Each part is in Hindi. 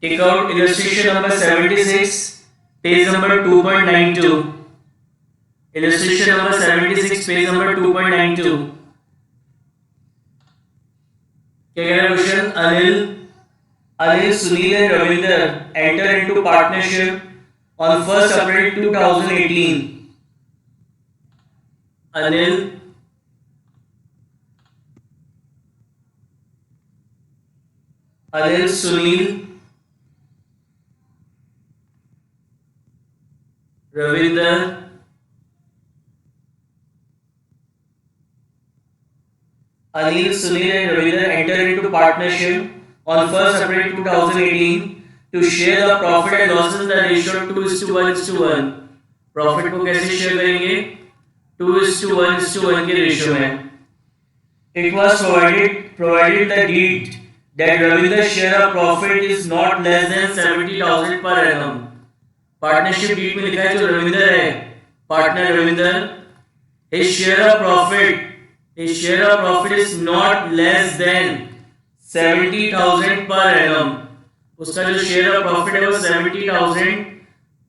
Take out illustration number 76, page number 2.92. Illustration number 76, page number 2.92. क्या कह रहा है question? Anil, Sunil and Ravinder enter into partnership on 1st April 2018. Anil, Sunil, Ravinder Anil, Sunil and Ravinder enter into partnership on 1st April 2018 to share the profit and losses in the ratio 2:1:1. Profit को कैसे शेयर करेंगे? 2:1:1 के रेशियो में. It was provided the deed that Ravinder's share of profit is not less than 70,000 per annum. Partnership deed में लिखा है जो रविंदर है, partner Ravinder, his share of profit is not less than 70,000 per annum. उसका जो शेयर ऑफ प्रॉफिट है वो 70,000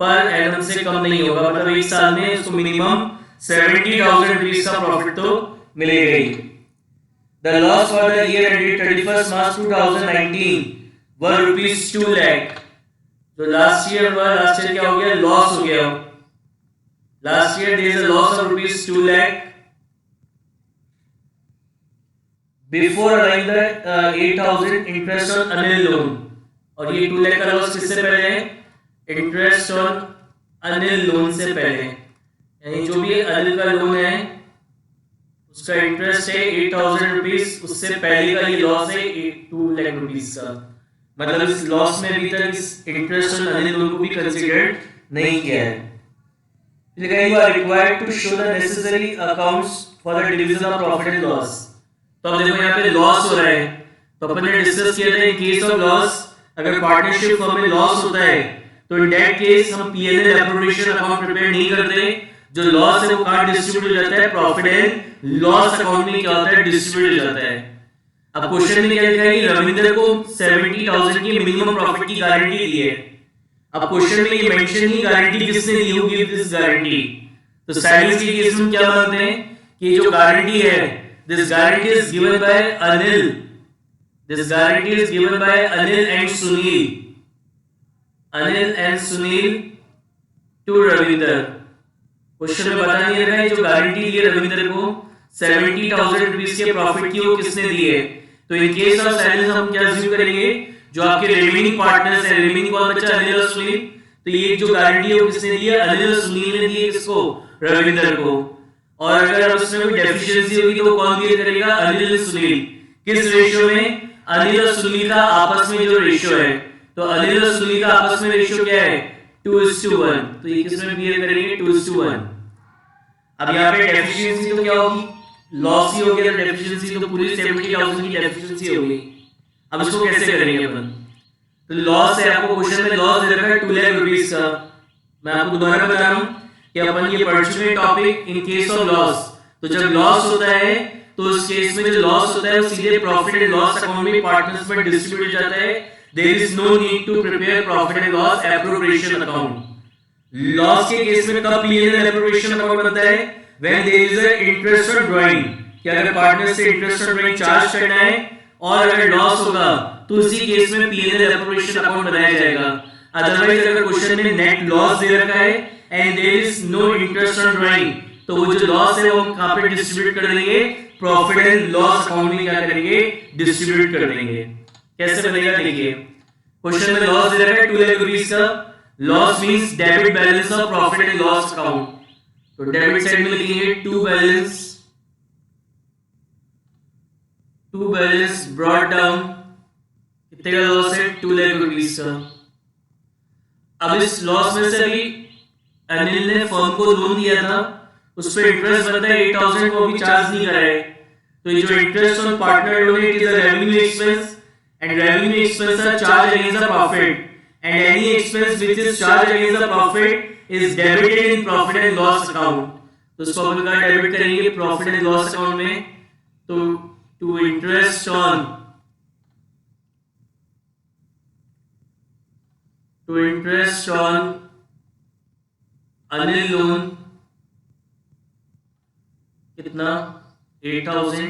पर एनम से कम नहीं होगा, मतलब एक साल में उसको मिनिमम 70,000 रुपीस का प्रॉफिट तो मिलेगा ही. The loss for the year ended 31st March 2019 were rupees 2 lakh. जो लास्ट ईयर क्या हो गया? लॉस हो गया. Last year there is a loss of rupees 2 lakh. Before allowing the 8,000 interest on Anil loan. और ये 2 लाख का लॉस किससे पहले है? इंटरेस्ट ऑन अनिल लोन से पहले. यानी जो भी अनिल का लोन है उसका इंटरेस्ट है 8,000 रुपीज, उससे पहले का ये लॉस है 2 लाख रुपीज का. मतलब इस लॉस में अभी तक इस इंटरेस्ट ऑन अनिल लोन को भी कंसीडर नहीं किया है. You are required to show the necessary accounts for the division of profit and loss. तो अब देखो यहाँ पे लॉस हो रहा है, तो अपन ने डिस्कस किया था इन केस ऑफ लॉस अगर पार्टनरशिप फर्म में लॉस होता है तो इन दैट केस हम पीएनएल एप्रोप्रिएशन अकाउंट प्रिपेयर नहीं करते. जो लॉस है वो कहां डिस्ट्रीब्यूट हो जाता है? प्रॉफिट एंड लॉस अकाउंट में क्या होता है? डिस्ट्रीब्यूट हो जाता है. अब क्वेश्चन में क्या लिखा है कि रविंद्र को 70,000 की मिनिमम प्रॉफिट की गारंटी दी है. अब क्वेश्चन में ये मेंशन नहीं गारंटी किसने दी होगी, दिस गारंटी. तो साइलेंस के केस में क्या मानते हैं कि जो गारंटी है, this guarantee is given by Anil. This guarantee is given by Anil and Sunil. Anil and Sunil to Ravinder. Question में बता नहीं रहा है जो गारंटी दी है रविंद्र को 70,000 रुपीस के प्रॉफिट की वो किसने दी है. तो इन केस ऑफ साइलेंस हम क्या अज्यूम करेंगे? जो आपके रिमेनिंग पार्टनर्स है, रिमेनिंग कौन बचा? अनिल और सुनील. तो ये जो गारंटी है वो किसने दी है? अनिल और सुनील ने दी है. किसको? रविंद्र को. और अगर उसमें कोई डेफिशिएंसी होगी तो कौन क्लियर करेगा? अनिल और सुनील. किस रेशियो में? अनिल और सुनील का आपस में जो रेशियो है, तो अनिल और सुनील का आपस में रेशियो क्या है? 2:1. तो ये किसमें क्लियर करेंगे? 2:1. अब यहाँ पे डेफिशिएंसी तो क्या होगी? लॉस ही हो गया. डेफिशिएंसी तो पूरी 70,000 की डेफिशिएंसी होगी. अब इसको कैसे करेंगे अपन? तो लॉस है, आपको क्वेश्चन में लॉस दे रखा है 2 लाख रुपीस का. मैं आपको दोबारा बता रहा हूं कि अपन ये पढ़ चुके हैं topic in case of loss. तो जब लॉस होता है तो उस केस में जो लॉस होता है वो सीधे प्रॉफिट एंड लॉस अकाउंट में पार्टनर्स में डिस्ट्रीब्यूट हो जाता है. There is no need to prepare profit and loss appropriation account. Loss के केस में कब पीएनएल एप्रोप्रिएशन अकाउंट बनता है? When there is a interest on drawing, कि अगर पार्टनर से इंटरेस्ट ऑन ड्राइंग चार्ज करना है और अगर लॉस होगा तो उसी केस में पीएनएल एप्रोप्रिएशन अकाउंट बनाया जाएगा. अदरवाइज अगर क्वेश्चन में नेट लॉस दे रखा है and there is no interest on drawing, तो वो जो लॉस है वो हम कहां पे डिस्ट्रीब्यूट कर देंगे? प्रॉफिट एंड लॉस अकाउंट में क्या करेंगे? डिस्ट्रीब्यूट कर देंगे. कैसे बनेगा देखिए. क्वेश्चन में लॉस दे रखा है 2 लाख रुपीस का. Loss means debit balance of profit and loss account. तो डेबिट साइड में लिखेंगे टू बैलेंस ब्रॉट डाउन. कितने का लॉस है? 2 लाख रुपीस का. अब इस लॉस में से अभी अनिल ने फर्म को लोन दिया था, उस पर इंटरेस्ट बनता है 8,000 को भी चार्ज नहीं करा है. तो ये जो interest on partner loan it is a revenue expense and revenue expense are charge against the profit and any expense which is charge against the profit is debited in profit and loss account. तो इसको अपन कहां डेबिट करेंगे? प्रॉफिट एंड लॉस अकाउंट में. तो to interest on to interest on Anil loan कितना 8,000।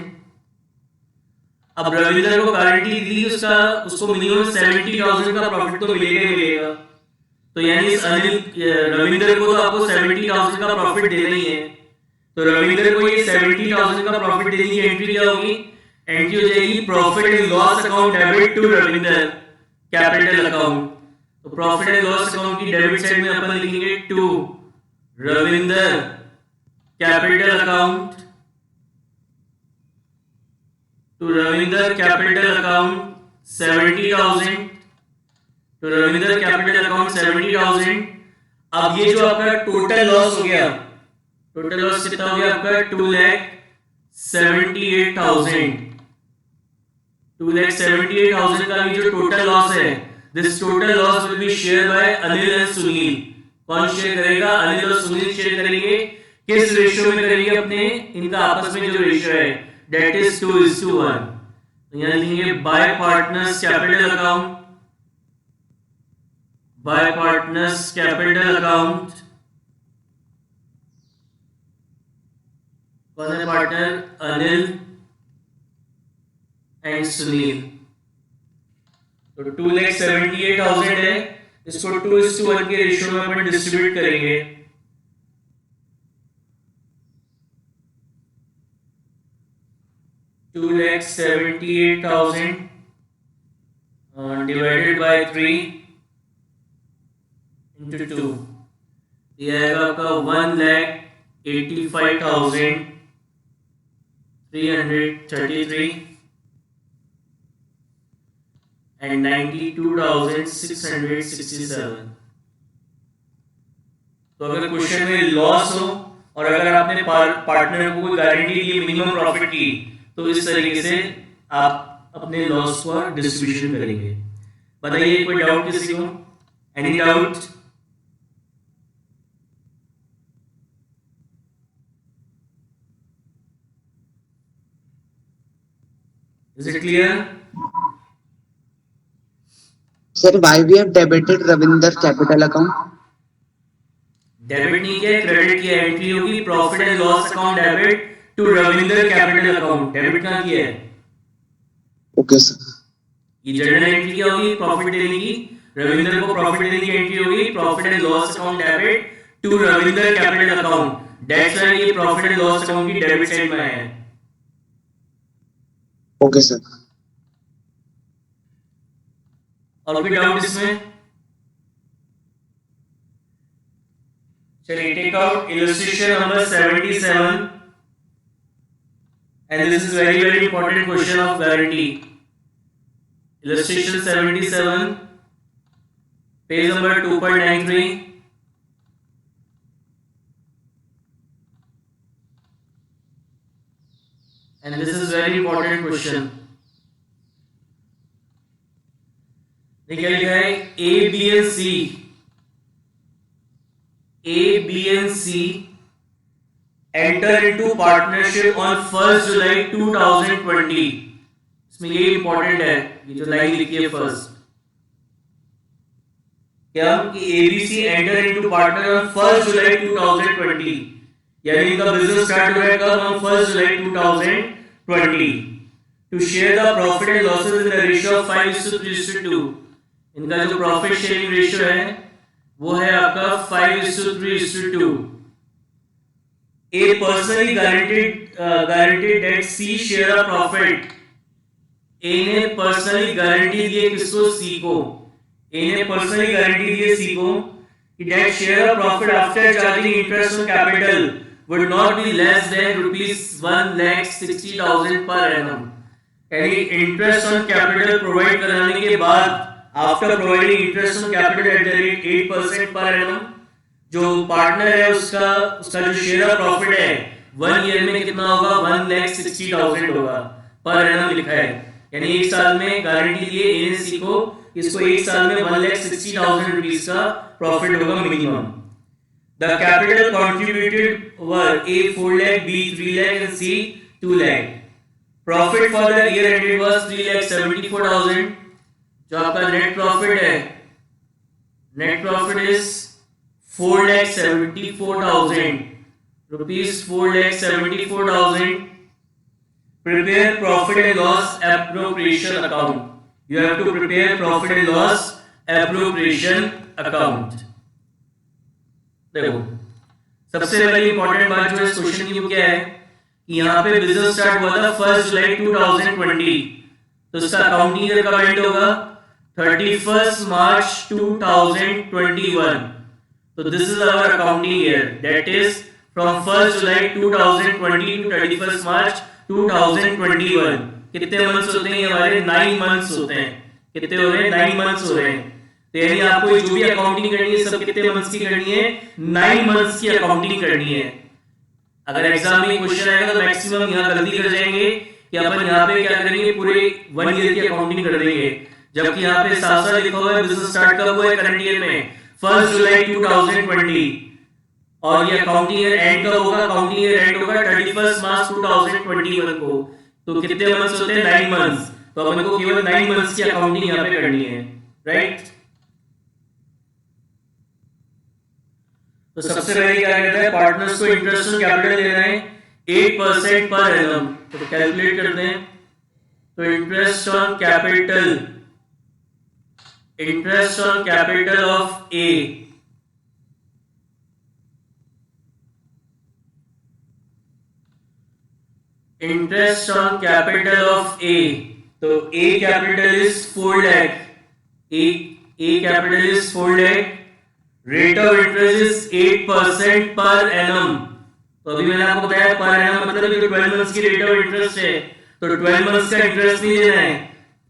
अब रविंदर को गारंटी दी, उसको मिनिमम 70,000 का प्रॉफिट तो मिलेगा ही मिलेगा। तो यानी इस रविंदर को तो आपको 70,000 का प्रॉफिट देना ही है। तो रविंदर को ये 70,000 का प्रॉफिट देने की एंट्री क्या होगी? एंट्री हो जाएगी profit and loss account debit to Ravinder capital account. तो प्रॉफिट एंड लॉस अकाउंट की डेबिट साइड में अपन लिखेंगे to Ravinder capital account, to Ravinder capital account 70,000, to Ravinder capital account 70,000। अब ये जो आपका टोटल लॉस हो गया, टोटल लॉस कितना हो गया आपका 2,78,000। 2,78,000 का ये जो टोटल लॉस है, this total loss will be share by Anil and Sunil. कौन शेयर करेगा? अनिल और सुनील शेयर करेंगे। किस रेशियो में करेंगे? अपने इनका आपस में जो रेशियो है दैट इज 2:1। तो यहां लिखेंगे bye partners capital account, bye partners capital account. कौन है पार्टनर? अनिल एंड सुनील। तो 2,78,000 है, इसको 2:1 के रेशियो में अपन डिस्ट्रीब्यूट करेंगे। $2,78,000 डिवाइडेड बाय 3 into 2, ये आएगा आपका 1,85,333 and 92,667। तो अगर क्वेश्चन में लॉस हो और अगर आपने पार्टनर को कोई गारंटी दी मिनिमम प्रॉफिट की, तो इस तरीके से आप अपने लॉस को डिस्ट्रीब्यूशन करेंगे। बताइए कोई डाउट किसी को? Any doubt? Is it clear? Sir, why we have debited Ravinder's capital account? Debit नहीं किया, क्रेडिट किया। एंट्री होगी profit and loss account debit to Ravinder capital account. Debit कहां किया है? Okay, sir. ये जर्नल एंट्री क्या होगी? प्रॉफिट देने की, रविंदर को प्रॉफिट देने की एंट्री होगी profit and loss account debit to Ravinder capital account. That's why ये प्रॉफिट एंड लॉस अकाउंट की डेबिट साइड में आया है। Okay, sir. और कोई डाउट इसमें? चलिए take out illustration number 77 and this is very important question of guarantee. Illustration 77 page number 2.93 and this is very important question. देखिए लिखा है A, B and C enter into partnership on 1st July 2020। इसमें ये इंपॉर्टेंट है, ये जो लाइन लिखी है फर्स्ट, क्या कि ABC enter into partner on 1st July 2020, यानी इनका बिजनेस स्टार्ट हो रहा है कब? On 1st July 2020 to share the profit and losses in the ratio of 5:3:2। इनका जो प्रॉफिट शेयरिंग रेशियो है वो है आपका 5:3:2। A personally guaranteed that C share of profit। A ने पर्सनली गारंटी दी है किसको? C को। A ने पर्सनली गारंटी दी है C को कि that share of profit after charging interest on capital would not be less than ₹1,60,000 per annum। यानी इंटरेस्ट ऑन कैपिटल प्रोवाइड कराने के बाद, after providing interest on capital at the rate 8% per annum, जो पार्टनर है उसका जो शेयर ऑफ प्रॉफिट है 1 ईयर में कितना होगा? 1,60,000 होगा पर एनम लिखा है। यानी एक साल में गारंटी दी है एएनसी को, इसको एक साल में 1,60,000 रुपीस का प्रॉफिट होगा minimum. The capital contributed were A 4 lakh, B 3 lakh and C 2 lakh। Profit for the year ended was 3,74,000। जो आपका नेट प्रॉफिट है Net profit is 4,74,000 rupees. 4,74,000. Prepare profit and loss appropriation account. You have to prepare profit and loss appropriation account. देखो सबसे पहली इंपॉर्टेंट बात जो इस क्वेश्चन की वो क्या है कि यहाँ पे बिजनेस स्टार्ट हुआ था 1 जुलाई 2020, तो इसका अकाउंटिंग ईयर कब एंड होगा 31 मार्च 2021. तो this is our accounting year, that is from 1 July 2020 to 31 March 2021. कितने मंथ्स होते हैं हमारे 9 मंथ्स होते हैं. कितने हो रहे हैं 9 मंथ्स हो रहे हैं. तो यानी आपको जो भी अकाउंटिंग करनी है सब कितने मंथ्स की करनी है 9 मंथ्स की अकाउंटिंग करनी है. अगर एग्जाम में क्वेश्चन आएगा तो मैक्सिमम यहाँ गलती कर जाएंगे कि अपन यहाँ पे क्या करेंगे पूरे 1 ईयर की अकाउंटिंग कर देंगे, जबकि यहाँ पे साफ साफ लिखा हुआ है बिजनेस स्टार्ट कब हुआ है करंट ईयर में 1 जुलाई 2020 और ये अकाउंटिंग ईयर एंड कब होगा, अकाउंटिंग ईयर एंड होगा 31 मार्च 2021 को. तो कितने मंथ्स होते हैं 9 मंथ्स. तो अपन को केवल 9 मंथ्स की अकाउंटिंग यहाँ पे करनी है, राइट. तो सबसे पहले क्या कहता है पार्टनर्स को इंटरेस्ट ऑन कैपिटल देना है 8% पर एनम. तो कैलकुलेट करते हैं. तो interest on capital of A interest on capital of A. तो A capital is 4 lakh. A capital is 4 lakh. Rate of interest is 8% per annum. तो अभी मैंने आपको बताया पर एनम मतलब जो 12 मंथ्स की रेट ऑफ इंटरेस्ट है, तो 12 मंथ्स का इंटरेस्ट नहीं देना है.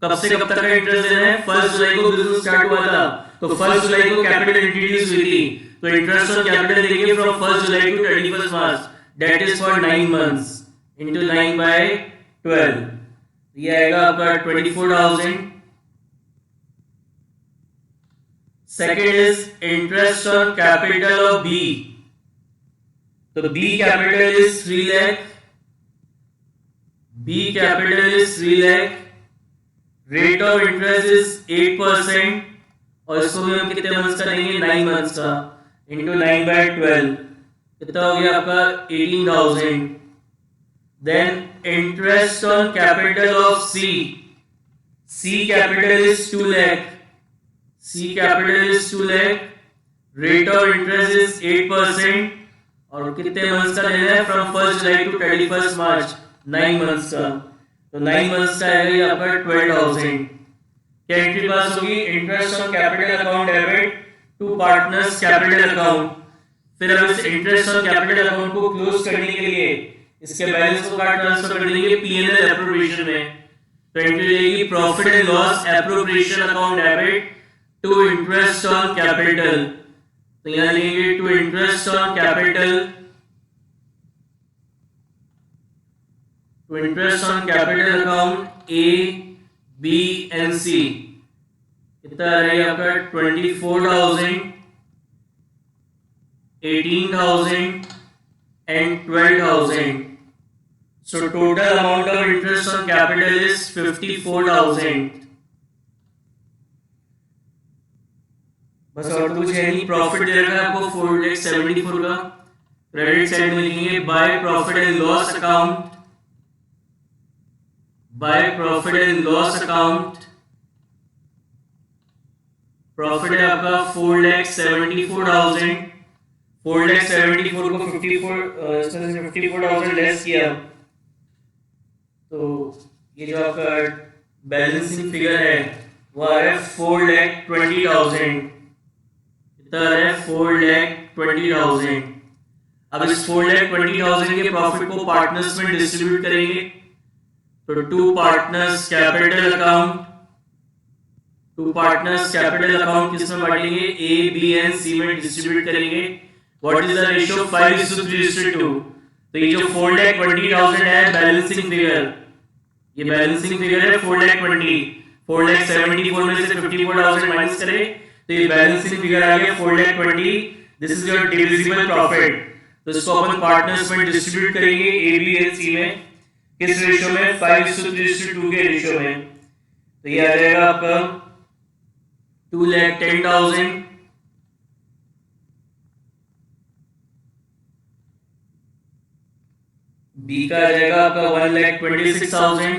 कब से कब तक का इंटरेस्ट देना है 1 जुलाई को बिजनेस स्टार्ट हुआ था, तो 1 जुलाई को कैपिटल इंट्रोड्यूस हुई थी, तो इंटरेस्ट ऑन कैपिटल देंगे from 1 July to 31 March, that is for 9 months into 9/12. ये आएगा आपका 24,000. Second is interest on capital of B. तो B capital is 3 lakh. B capital is 3 lakh. Rate of interest is 8% और इसको भी हम कितने मंथ्स का देंगे 9 मंथ्स का इंटू 9/12. कितना हो गया आपका 18,000. Then interest on capital of C. C capital is 2 lakh. C capital is 2 lakh. Rate of interest is 8% और कितने मंथ्स का देना है from 1 July to 31 March 9 months का. तो 9 मंथ्स का आएगा ये आपका 12,000. क्या एंट्री पास होगी interest on capital account debit to partners capital account. फिर अब इस इंटरेस्ट ऑन कैपिटल अकाउंट को क्लोज करने के लिए इसके बैलेंस को कार्ड ट्रांसफर कर देंगे पीएनएल एप्रोप्रिएशन में. तो एंट्री रहेगी profit and loss appropriation account debit to interest on capital. तो यहां लेंगे to interest on capital account A B and C. कितना रहेगा आपका 24,000, 18,000 and 12,000. So total amount of interest on capital is 54,000. बस और कुछ है नहीं. प्रॉफिट दे रखा है आपको 4,74,000 का. क्रेडिट साइड में लिखेंगे by profit and loss account. Profit है आपका 4,74,000. 4,74,000 को 54,000 लेस किया, तो ये जो आपका बैलेंसिंग फिगर है वो आ रहा है 4,20,000. कितना आ रहा है 4,20,000. अब इस 4,20,000 के प्रॉफिट को पार्टनर्स में डिस्ट्रीब्यूट करेंगे. तो टू पार्टनर्स कैपिटल अकाउंट किसमें बांटेंगे ए बी एंड सी में डिस्ट्रीब्यूट करेंगे. What is the ratio 5:3:2. तो ये जो 4,20,000 है बैलेंसिंग फिगर, ये बैलेंसिंग फिगर है 4,20,000. 4,74,000 में से 54,000 माइनस करें तो ये बैलेंसिंग फिगर आ गया 4,20,000. This is your divisible profit. तो इसको अपन पार्टनर्स में डिस्ट्रीब्यूट करेंगे ए बी एंड सी में. किस रेशियो में 5:3:2 के रेशियो में. तो ये आ जाएगा आपका 2,10,000 बी का आ जाएगा आपका 1,26,000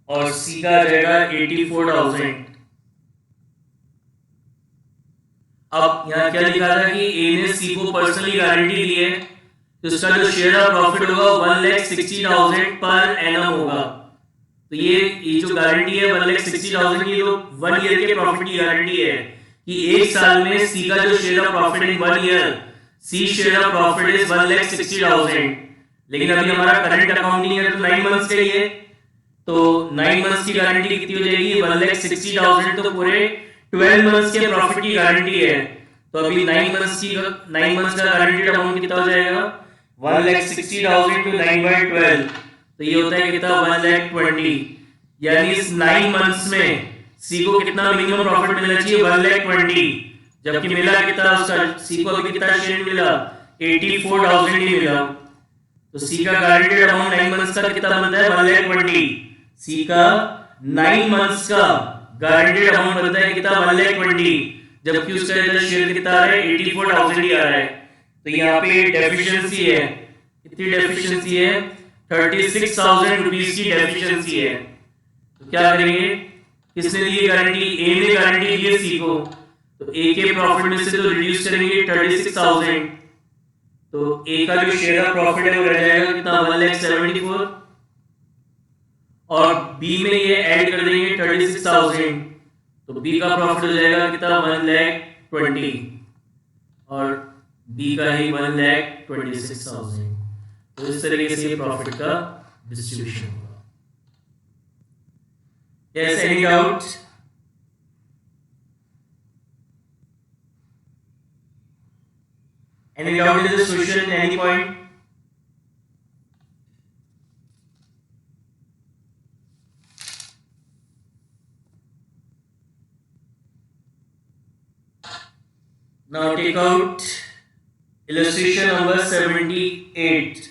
और सी का आ जाएगा 84,000। अब यहाँ क्या लिखा था कि ए ने सी को पर्सनली गारंटी दी है, तो उसका जो शेयर ऑफ प्रॉफिट होगा 1,60,000 पर एनम होगा। तो ये जो गारंटी है 1,60,000 की, जो 1 ईयर के प्रॉफिट की गारंटी है कि एक साल में सी का जो share of profit in 1 year, C share of profit is 1,60,000। लेकिन अभी हमारा करंट अकाउंटिंग है तो 9 मंथ्स के लिए, तो 9 मंथ्स की गारंटी कितनी हो जाएगी 1,60,000, तो पूरे 12 मंथ्स के प्रॉफिट की गारंटी है। तो अभी 9 मंथ्स का गारंटीड अमाउंट कितना हो जाएगा 1,60,000 टू 9/12, तो ये होता है कितना 1,20,000। यानी इस 9 मंथ्स में सी को कितना मिनिमम प्रॉफिट मिलना चाहिए 1,20,000, जबकि मिला कितना उसका, सी को अभी कितना शेयर मिला 84,000 ही मिला। तो सी का गारंटीड अमाउंट 9 मंथ्स का कितना बनता है 1,20,000। सी का 9 मंथ्स का गारंटीड अमाउंट बनता है कितना 1,20,000, जबकि उसका इधर शेयर कितना आ रहा है 84,000 ही आ रहा है। तो यहाँ पे डेफिशिएंसी है, कितनी डेफिशिएंसी है 36,000 रुपीस की डेफिशिएंसी है। तो क्या करेंगे, किसने दी गारंटी, ए ने गारंटी दी है सी को, तो ए के प्रॉफिट में से तो रिड्यूस करेंगे 36,000, तो ए का जो शेयर ऑफ प्रॉफिट है वो रह जाएगा कितना 1,74,000 और बी में ये ऐड कर देंगे 36,000, तो बी का प्रॉफिट हो जाएगा कितना 1,20,000 और बी का ही 1,26,000। तो इस तरीके से ये प्रॉफिट का डिस्ट्रीब्यूशन होगा। Yes, any doubt? Any doubt in the solution at any point? Now take out illustration number 78.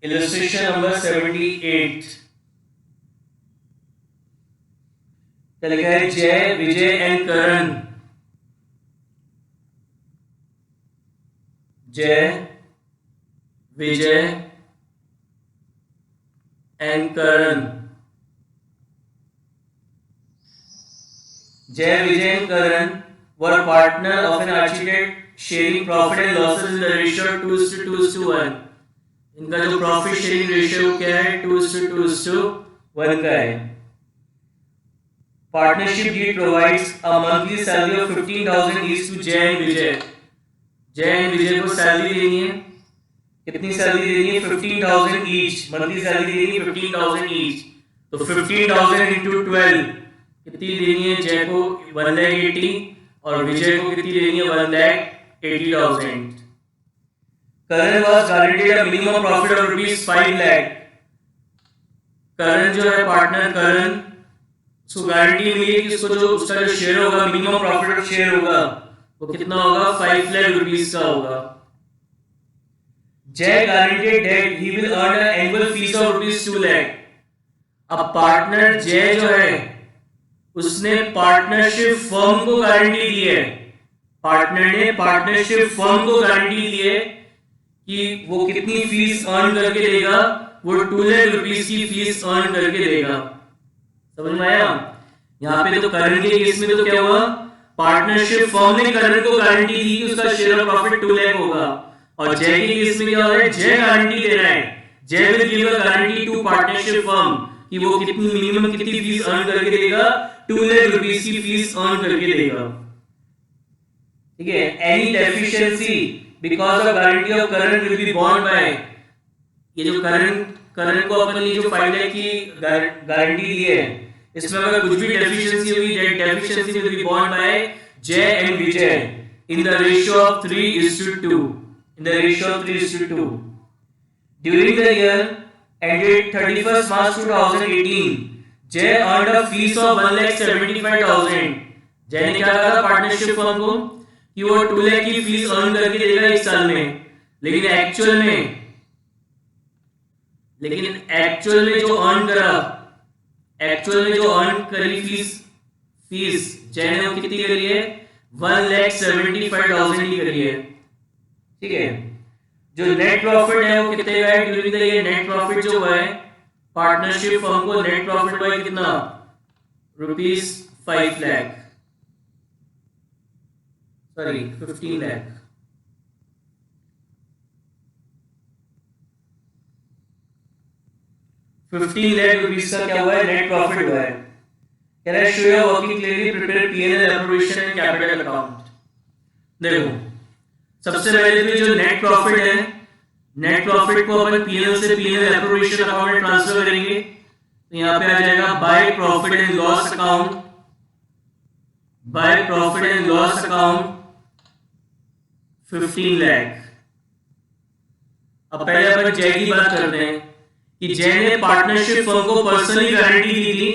Illustration number 78. लिखा है जय Vijay and Karan, Jay Vijay and Karan, Jay Vijay and Karan were partner of an architect sharing profit and losses in the ratio 2:2:1. इनका जो प्रॉफिट शेयरिंग रेशियो क्या है 2:2:1 का है। Partnership deed provides a monthly salary of 15,000 each to Jay and Vijay. Jay and विजय को सैलरी देनी है, कितनी सैलरी देनी है 15,000 ईच, मंथली सैलरी देनी है 15,000 ईच, तो 15,000 into 12 कितनी देनी है, जय को 1,80,000 और विजय को कितनी देनी है 1,80,000। करण was guaranteed a minimum profit of rupees 5 lakh। करण जो है पार्टनर करण, उसको गारंटी मिली है कि उसको जो उसका जो शेयर होगा मिनिमम प्रॉफिट शेयर होगा वो कितना होगा 5 लाख रुपीस का होगा। जय guaranteed that he will earn an annual fees of rupees 2 lakh. अब पार्टनर जय जो है उसने पार्टनरशिप फर्म को गारंटी दी है, पार्टनर ने पार्टनरशिप फर्म को गारंटी दी है कि वो कितनी फीस अर्न करके देगा, वो 2 लाख रुपीस की फीस अर्न करके देगा। समझ में आया? यहाँ पे तो करण के केस में तो क्या हुआ, पार्टनरशिप फर्म ने करण को गारंटी दी कि उसका शेयर ऑफ प्रॉफिट 2 लाख होगा, और जय के केस में क्या हो रहा है, जय गारंटी दे रहा है, Jay will give a guarantee to partnership firm कि वो कितनी मिनिमम कितनी फीस अर्न करके देगा, 2 लाख रुपीस की फीस अर्न करके देगा। ठीक है, any deficiency because of guarantee of Karan will be borne by, ये जो करण को अपन ने जो 5 लाख की गारंटी दी है, इसमें अगर कुछ भी डेफिशिएंसी हुई, deficiency will be borne by Jay and Vijay in the ratio of 3:2, in the ratio of 3:2. During the year ended 31st March 2018, Jay earned a fees of 1,75,000। जय ने क्या कहा था पार्टनरशिप फर्म को कि वो 2 लाख की फीस अर्न करके देगा एक साल में, लेकिन एक्चुअल में जो अर्न करी फीस जय ने कितनी करी है 1,75,000 ही करी है, ठीक है। जो नेट प्रॉफिट है वो कितने का है during the year? Net profit जो हुआ है पार्टनरशिप फर्म को, नेट प्रॉफिट हुआ है कितना? ₹5 लाख, सॉरी 15 लाख। 15 लाख रुपीस का क्या हुआ है? नेट प्रॉफिट हुआ है। कह रहा है show your working clearly, prepare P&L appropriation and capital account. देखो सबसे पहले तो जो नेट प्रॉफिट है, नेट प्रॉफिट को अपन P&L से P&L एप्रोप्रिएशन अकाउंट में ट्रांसफर करेंगे, तो यहाँ पे आ जाएगा bye profit and loss account, by profit and loss account 15 lakh. अब पहले अपन जय की बात करते हैं कि जय ने पार्टनरशिप फर्म को पर्सनली गारंटी दी थी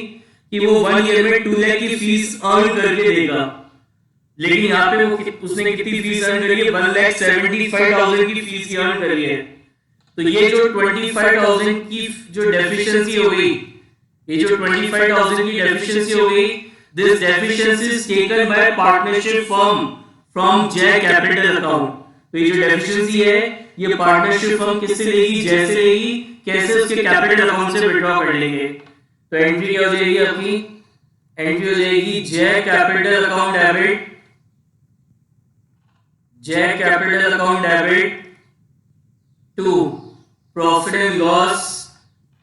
कि वो 1 ईयर में 2 लाख की फीस अर्न करके देगा, लेकिन यहाँ पे वो उसने कितनी फीस अर्न करी है? 1,75,000 की फीस अर्न करी है। तो ये जो 25,000 की जो डेफिशिएंसी हो गई, ये जो 25,000 की डेफिशिएंसी हो गई, this deficiency is taken by partnership firm from जय कैपिटल अकाउंट। तो ये जो डेफिशिएंसी है ये पार्टनरशिप फर्म किससे लेगी? जय से लेगी। कैसे? उसके कैपिटल अकाउंट से विड्रॉ कर लेंगे। तो एंट्री क्या हो जाएगी आपकी? एंट्री हो जाएगी Jay capital account debit, Jay capital account debit to profit and loss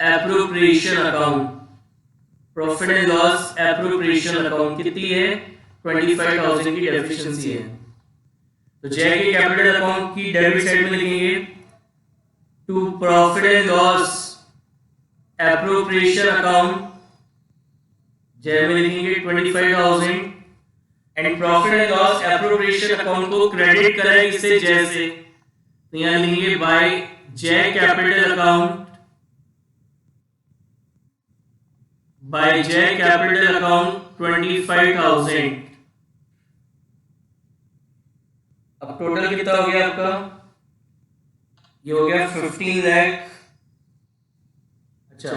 appropriation account. Profit and loss appropriation account कितनी है? 25,000 की डेफिशिएंसी है। तो जय के कैपिटल अकाउंट की डेबिट साइड में लिखेंगे to profit and loss appropriation account, Jay में लिखेंगे 25,000 and profit and loss appropriation account को क्रेडिट करें इससे जय से, तो यहां लिखेंगे by Jay capital account, by Jay capital account 25,000। अब टोटल कितना हो गया आपका? ये हो गया 15 लाख। अच्छा,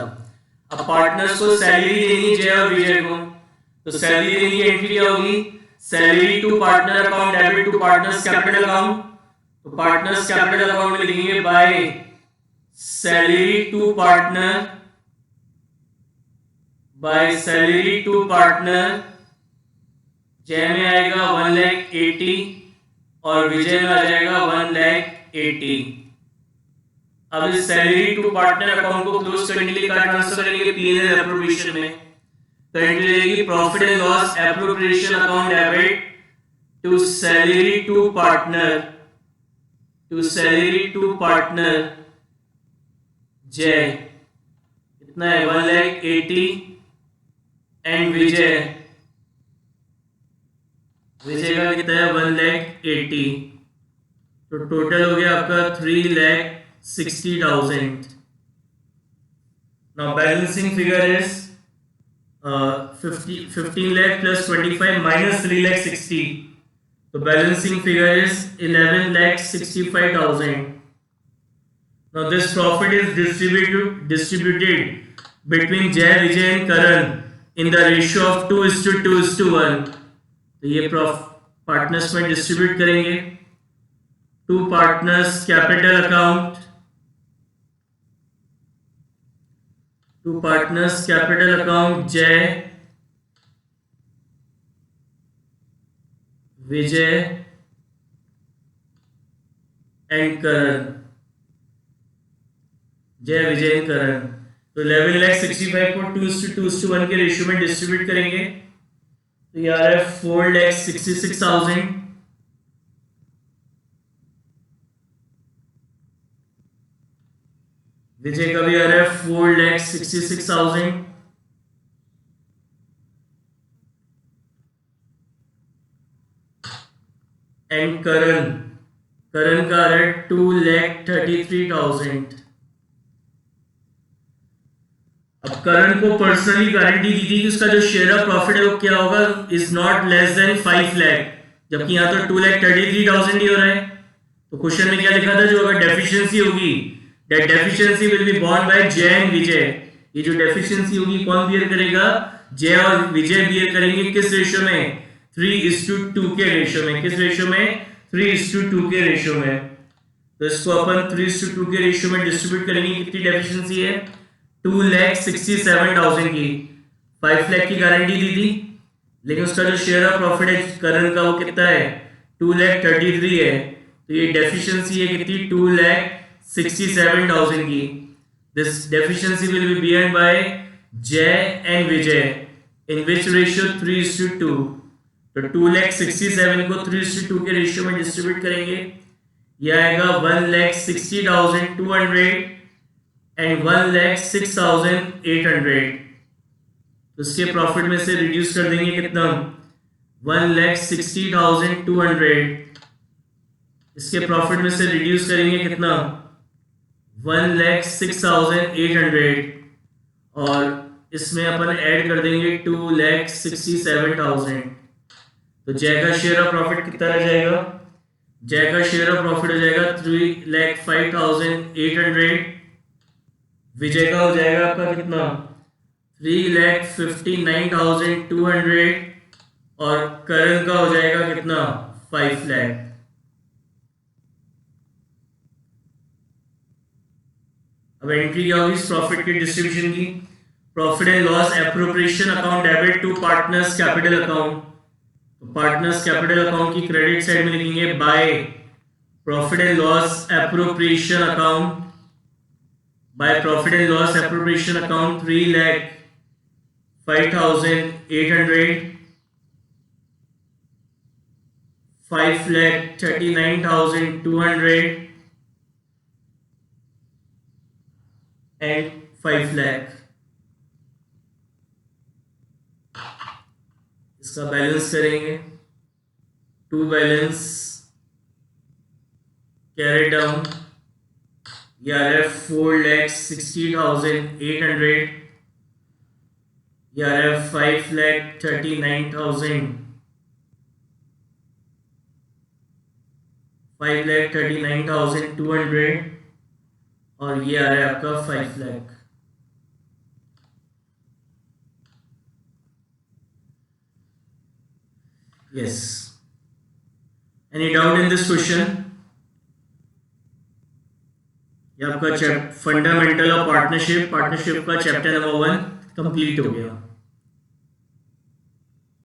अब पार्टनर्स को सैलरी देनी जय और विजय को, तो सैलरी देने की एंट्री क्या होगी? Salary to partner account debit to partners capital account. तो पार्टनर्स कैपिटल अकाउंट में लिखेंगे by salary to partner, by salary to partner. Jay में आएगा 1,80,000 और विजय में आ जाएगा 1,80,000। अब इस सैलरी टू पार्टनर अकाउंट को क्लोज करने के लिए क्या ट्रांसफर करेंगे? P&L एप्रोप्रिएशन में। तो एंट्री रहेगी profit and loss appropriation account debit to salary to partner, to salary to partner Jay कितना है? 1,80,000 एंड विजय, विजय का कितना है? 1,80,000। तो टोटल हो गया आपका 3,60,000। Now balancing figure is 15 lakh plus 25 minus 3,60,000. The balancing figure is 11,65,000. Now this profit is distributed between Jay, Vijay and Karan in the ratio of 2:2:1. तो ये पार्टनर्स में डिस्ट्रीब्यूट करेंगे to partners capital account, to partners capital account Jay, Vijay and Karan, Jay Vijay and करण। तो 11,65,000 को 2:2:1 के रेशियो में डिस्ट्रीब्यूट करेंगे, तो ये आ रहा है 4,66,000। विजय का भी आ रहा है 4,66,000 एंड करण का आ रहा है 2,33,000। अब करण को पर्सनली गारंटी दी थी कि उसका जो शेयर ऑफ प्रॉफिट है वो क्या होगा? Is not less than 5 lakh, जबकि यहाँ तो 2,33,000 ही हो रहा है। तो क्वेश्चन में क्या लिखा था? जो अगर डेफिशिएंसी होगी, that deficiency will be borne by जय एंड विजय। ये जो डेफिशिएंसी होगी कौन बियर करेगा? जय और विजय बियर करेंगे। किस रेशियो में? 3:2 के रेशियो में। किस रेशियो में? 3:2 के रेशियो में। तो इसको अपन 3:2 के रेशियो में डिस्ट्रीब्यूट करेंगे। कितनी डेफिशिएंसी है? 2,67,000 की। 5 लाख की गारंटी दी थी, लेकिन उसका जो शेयर ऑफ प्रॉफिट है करण का वो कितना है? 2,33,000 है। तो ये डेफिशिएंसी है कितनी? 2,67,000 की। This deficiency will be borne by Jay and Vijay in which ratio? 3:2। तो 2,67,000 को 3:2 के रेशियो में डिस्ट्रीब्यूट करेंगे। यह आएगा 1,60,200 एंड 1,06,800। तो इसके प्रॉफिट में से रिड्यूस कर देंगे कितना? 1,60,200। इसके प्रॉफिट में से रिड्यूस करेंगे कितना? 1,06,800। और इसमें अपन ऐड कर देंगे 2,67,000। तो जय का शेयर ऑफ प्रॉफिट कितना रह जाएगा? जय का शेयर ऑफ प्रॉफिट हो जाएगा 3,05,800। विजय का हो जाएगा आपका कितना? 3,59,200। और करण का हो जाएगा कितना? 5 लाख। अब एंट्री क्या होगी इस प्रॉफिट के डिस्ट्रीब्यूशन की? Profit and loss appropriation account debit to partners capital account. तो पार्टनर्स कैपिटल अकाउंट की क्रेडिट साइड में लिखेंगे by profit and loss appropriation account. By profit and loss appropriation account 3,05,800, 5,39,200 and 5 lakh. इसका बैलेंस करेंगे। To balance carry down. यह है 4,60,800। यह है 5,39,000। 5,39,200 और ये आ रहा है आपका 5 lakh. Yes, any doubt in this question? ये आपका फंडामेंटल ऑफ पार्टनरशिप का चैप्टर नंबर 1 कंप्लीट हो गया।